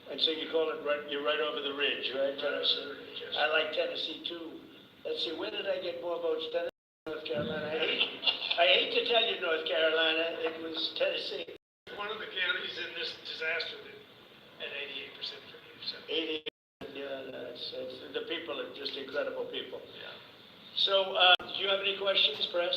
And so you call it right, you're right over the ridge, right, Tennessee? I like Tennessee too. Let's see, where did I get more votes? Tennessee, North Carolina. I hate to tell you, North Carolina, it was Tennessee. One of the counties in this disaster that had 88% for you. So. 88, yeah, it's, the people are just incredible people. Yeah. So, do you have any questions, Press?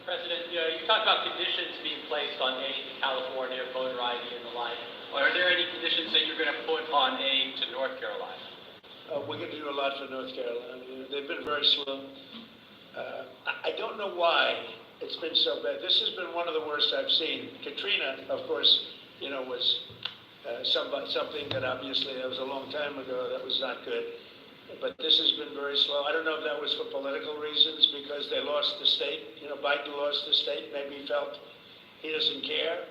President, you talked about conditions being placed on aid to California, voter ID and the like. Are there any conditions that you're going to put on aid to North Carolina? We're going to do a lot for North Carolina. They've been very slow. I don't know why it's been so bad. This has been one of the worst I've seen. Katrina, of course, was something that obviously that was a long time ago. That was not good. But this has been very slow. I don't know if that was for political reasons because they lost the state. Biden lost the state. Maybe he felt he doesn't care.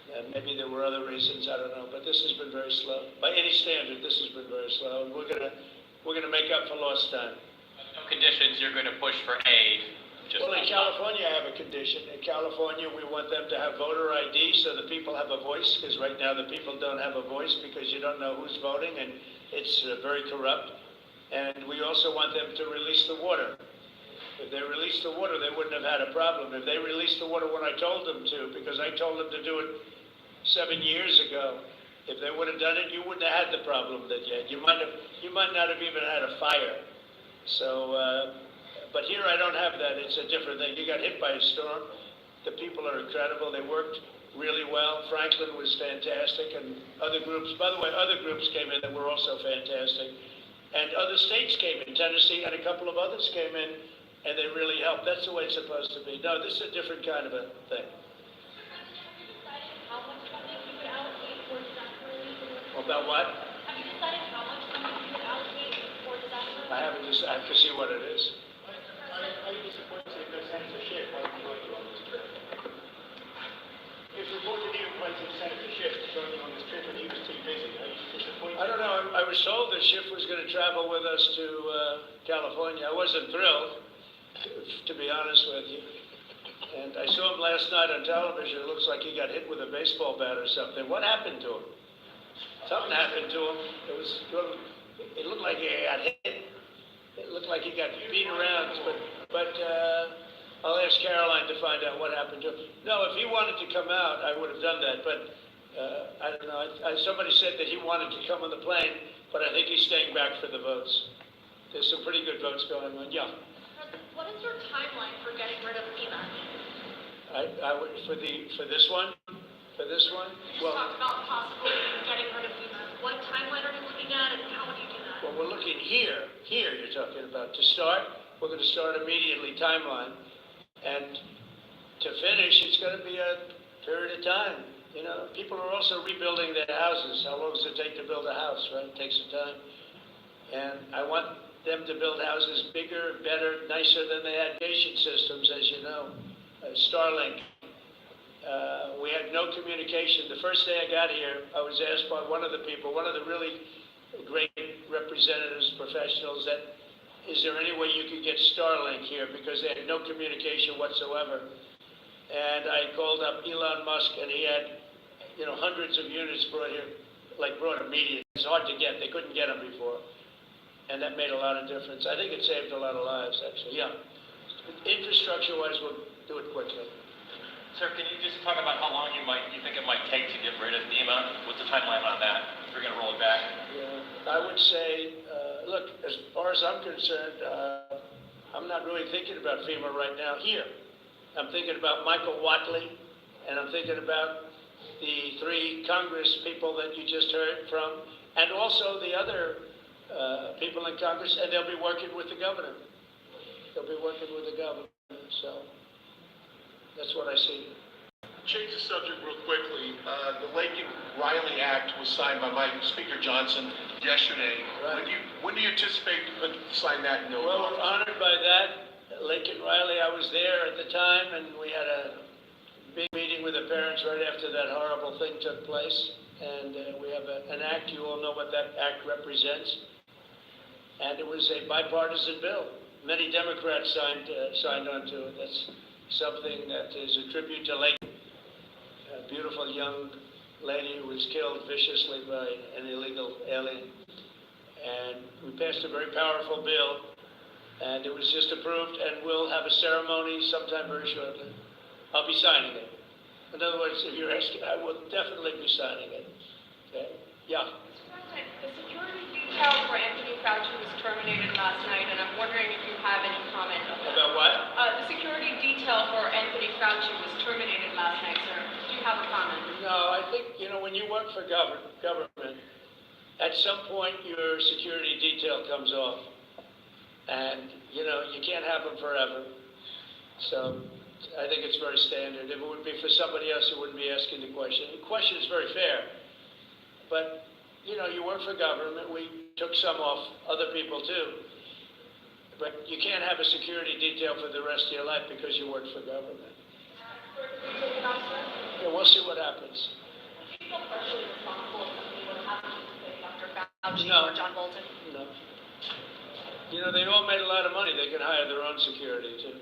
And maybe there were other reasons, I don't know, but this has been very slow. By any standard, this has been very slow, and we're gonna make up for lost time. No conditions you're going to push for aid. Well, in California, I have a condition. In California, we want them to have voter ID so the people have a voice, because right now the people don't have a voice because you don't know who's voting, and it's very corrupt. And we also want them to release the water. If they released the water, they wouldn't have had a problem. If they released the water when I told them to, because I told them to do it 7 years ago, if they would have done it, you wouldn't have had the problem that you had. You might not have even had a fire. So, but here I don't have that. It's a different thing. You got hit by a storm. The people are incredible. They worked really well. Franklin was fantastic, and other groups. By the way, other groups came in that were also fantastic, and other states came in. Tennessee and a couple of others came in, and they really helped. That's the way it's supposed to be. No, this is a different kind of a thing. About what? Have you decided how much money you would allocate for disaster? I haven't just. I have to see what it is. Are you disappointed that Senator Schiff won't be working on this trip? It was reported he invited Senator Schiff to join him on this trip, and he was too busy. Are you disappointed? I don't know. I was told that Schiff was going to travel with us to California. I wasn't thrilled, to be honest with you. And I saw him last night on television. It looks like he got hit with a baseball bat or something. What happened to him? Something happened to him. It looked like he got hit. It looked like he got beat around. But I'll ask Caroline to find out what happened to him. No, if he wanted to come out, I would have done that. But I don't know. Somebody said that he wanted to come on the plane, but I think he's staying back for the votes. There's some pretty good votes going on. Yeah. What is your timeline for getting rid of FEMA? I would for this one. For this one? You just talked about possibly getting rid of FEMA. What timeline are you looking at, and how would you do that? Well, we're looking here you're talking about. To start, we're going to start immediately, timeline. And to finish, it's going to be a period of time. People are also rebuilding their houses. How long does it take to build a house, right? It takes some time. And I want them to build houses bigger, better, nicer than they had nation systems, as you know. Starlink. We had no communication. The first day I got here, I was asked by one of the people, one of the really great representatives, professionals, that is there any way you could get Starlink here, because they had no communication whatsoever. And I called up Elon Musk, and he had hundreds of units brought here, brought immediately. It's hard to get. They couldn't get them before. And that made a lot of difference. I think it saved a lot of lives, actually. Yeah. Infrastructure-wise, we'll do it quickly. Sir, can you just talk about how long you think it might take to get rid of FEMA? What's the timeline on that? If you're going to roll it back? Yeah, I would say, look, as far as I'm concerned, I'm not really thinking about FEMA right now here. I'm thinking about Michael Watley, and I'm thinking about the 3 Congress people that you just heard from, and also the other people in Congress, and they'll be working with the governor. They'll be working with the governor, so that's what I see. Change the subject real quickly. The Laken-Riley Act was signed by Speaker Johnson yesterday. Right. When do you anticipate to sign that? Well, we're honored by that. Laken-Riley, I was there at the time, and we had a big meeting with the parents right after that horrible thing took place. And we have an act. You all know what that act represents. And it was a bipartisan bill. Many Democrats signed on to it. That's something that is a tribute to Laken, a beautiful young lady who was killed viciously by an illegal alien. And we passed a very powerful bill, and it was just approved, and we'll have a ceremony sometime very shortly. I'll be signing it. In other words, if you're asking, I will definitely be signing it. Okay? Yeah. Mr. President, the security detail for Anthony Fauci was terminated last night, and I'm wondering if you have any comment on that. About what? The security detail for Anthony Fauci was terminated last night, sir. Do you have a comment? No, I think, when you work for government, at some point your security detail comes off. And, you can't have them forever. So I think it's very standard. If it would be for somebody else, you wouldn't be asking the question. The question is very fair. But, you work for government. We took some off other people too. But you can't have a security detail for the rest of your life because you work for government. Yeah, we'll see what happens. Do you feel partially responsible if something would happen to Dr. Fauci No. or John Bolton? No. They all made a lot of money. They can hire their own security too.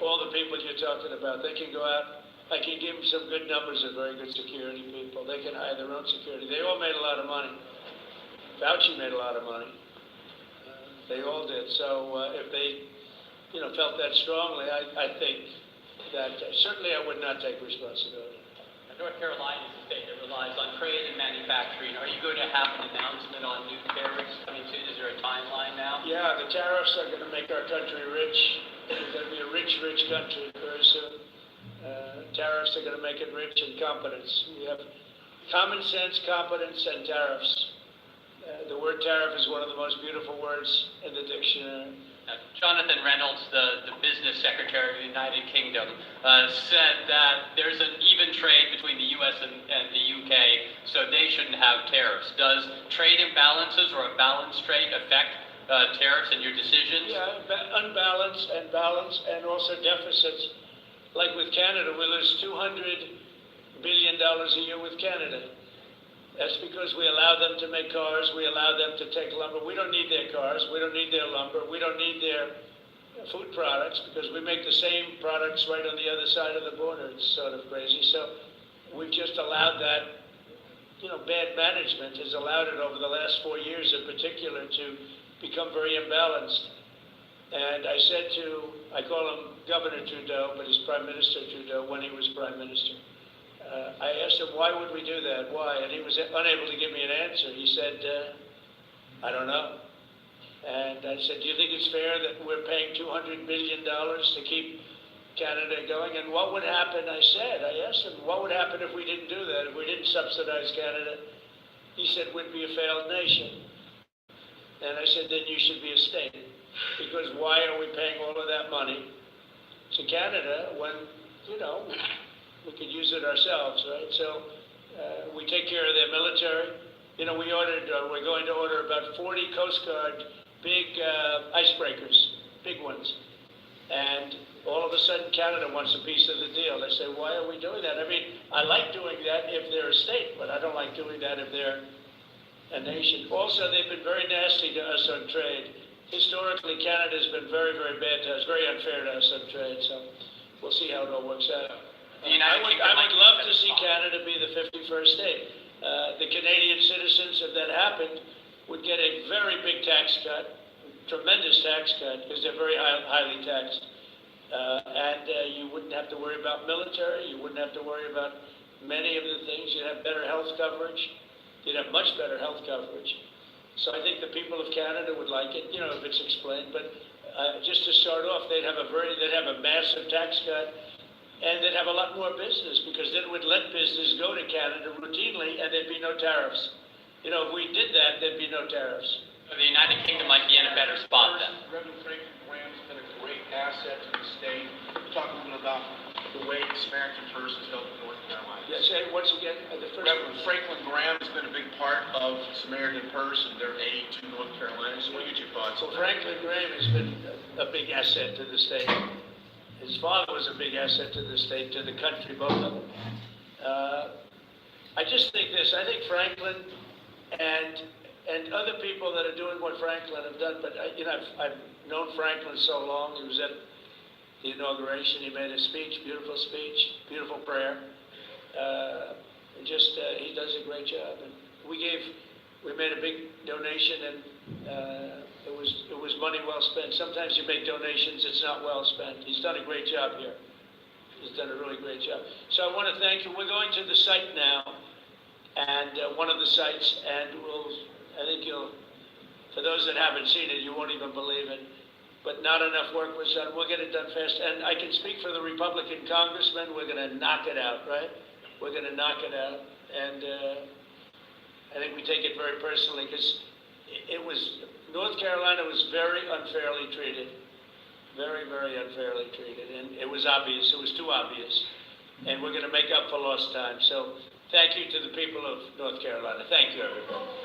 All the people you're talking about, they can go out. I can give them some good numbers of very good security people. They can hire their own security. They all made a lot of money. Fauci made a lot of money. They all did. So if they, felt that strongly, I think that certainly I would not take responsibility. North Carolina is a state that relies on trade and manufacturing. Are you going to have an announcement on new tariffs coming soon? Is there a timeline now? Yeah, the tariffs are going to make our country rich. It's going to be a rich, rich country very soon. Tariffs are going to make it rich in competence. We have common sense, competence, and tariffs. The word tariff is one of the most beautiful words in the dictionary. Jonathan Reynolds, the business secretary of the United Kingdom, said that there's an even trade between the U.S. and the U.K., so they shouldn't have tariffs. Does trade imbalances or a balanced trade affect tariffs and your decisions? Yeah, unbalanced and balance, and also deficits. Like with Canada, we lose $200 billion a year with Canada. That's because we allow them to make cars, we allow them to take lumber. We don't need their cars, we don't need their lumber, we don't need their food products because we make the same products right on the other side of the border. It's sort of crazy. So we've just allowed that, bad management has allowed it over the last 4 years in particular to become very imbalanced. And I said I call him Governor Trudeau, but he's Prime Minister Trudeau when he was Prime Minister. I asked him, why would we do that? Why? And he was unable to give me an answer. He said, I don't know. And I said, do you think it's fair that we're paying $200 billion to keep Canada going? And what would happen, I asked him, what would happen if we didn't do that, if we didn't subsidize Canada? He said, we'd be a failed nation. And I said, then you should be a state. Because why are we paying all of that money to Canada when, we could use it ourselves, right? So we take care of their military. We're going to order about 40 Coast Guard big icebreakers, big ones. And all of a sudden Canada wants a piece of the deal. They say, why are we doing that? I mean, I like doing that if they're a state, but I don't like doing that if they're a nation. Also, they've been very nasty to us on trade. Historically, Canada's been very, very bad to us, very unfair to us on trade. So we'll see how it all works out. I would love to see Canada be the 51st state. The Canadian citizens, if that happened, would get a very big tax cut, tremendous tax cut, because they're very highly taxed. And you wouldn't have to worry about military. You wouldn't have to worry about many of the things. You'd have better health coverage. You'd have much better health coverage. So I think the people of Canada would like it, if it's explained. But just to start off, they'd have a massive tax cut. And they'd have a lot more business because then we'd let business go to Canada routinely and there'd be no tariffs. If we did that, there'd be no tariffs. So the United Kingdom might be in a better spot then. Reverend Franklin Graham's been a great asset to the state. Talk a little bit about the way the Samaritan Purse has helped North Carolina. Yeah, say once again, the first Reverend Franklin Graham has been a big part of Samaritan Purse and their aid to North Carolina. So what are your thoughts So on that? Franklin Graham has been a big asset to the state. His father was a big asset to the state, to the country, both of them. I just think this. I think Franklin and other people that are doing what Franklin have done, but I've known Franklin so long. He was at the inauguration. He made a speech, beautiful prayer. And just, he does a great job. And we made a big donation, and it was money well spent. Sometimes you make donations, it's not well spent. He's done a great job here. He's done a really great job. So I want to thank you. We're going to the site now, and one of the sites, and I think for those that haven't seen it, you won't even believe it, but not enough work was done. We'll get it done fast. And I can speak for the Republican congressman. We're going to knock it out, right? We're going to knock it out. And I think we take it very personally, because North Carolina was very unfairly treated. Very, very unfairly treated. And it was obvious. It was too obvious. And we're going to make up for lost time. So thank you to the people of North Carolina. Thank you, everybody.